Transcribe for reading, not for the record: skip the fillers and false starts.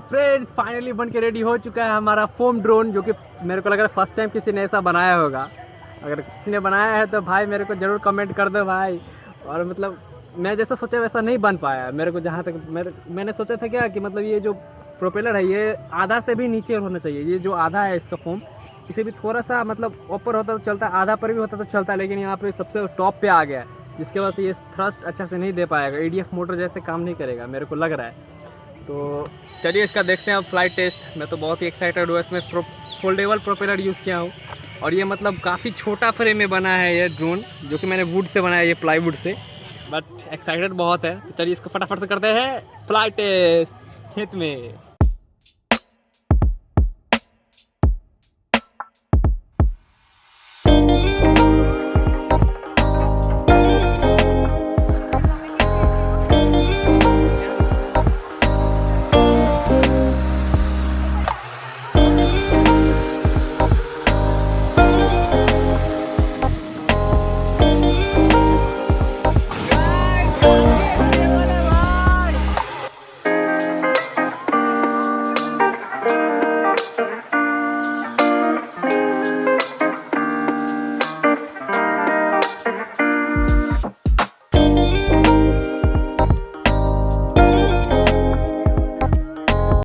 Friends finally बन के ready हो चुका है हमारा फोम ड्रोन, जो कि मेरे को लग रहा है फर्स्ट टाइम किसी ने ऐसा बनाया होगा। अगर किसी ने बनाया है तो भाई मेरे को ज़रूर कमेंट कर दो भाई। और मतलब मैं जैसा सोचा वैसा नहीं बन पाया मेरे को, जहाँ तक मैंने सोचा था क्या कि मतलब ये जो प्रोपेलर है ये आधा से भी नीचे होना चाहिए। ये जो आधा है इसका फोम, इसे भी थोड़ा सा मतलब ऊपर होता तो चलता, आधा पर भी होता तो चलता, लेकिन यहाँ पे सबसे टॉप पे आ गया है, जिसके वजह से ये थ्रस्ट अच्छा से नहीं दे पाएगा। EDF मोटर जैसे काम नहीं करेगा मेरे को लग रहा है। तो चलिए इसका देखते हैं अब फ्लाइट टेस्ट। मैं तो बहुत ही एक्साइटेड हुआ, इसमें फोल्डेबल प्रोपेलर यूज़ किया हूँ और ये मतलब काफ़ी छोटा फ्रेम में बना है ये ड्रोन, जो कि मैंने वुड से बनाया है, ये प्लाईवुड से। बट एक्साइटेड बहुत है। तो चलिए इसको फटाफट से करते हैं फ्लाइट टेस्ट खेत में।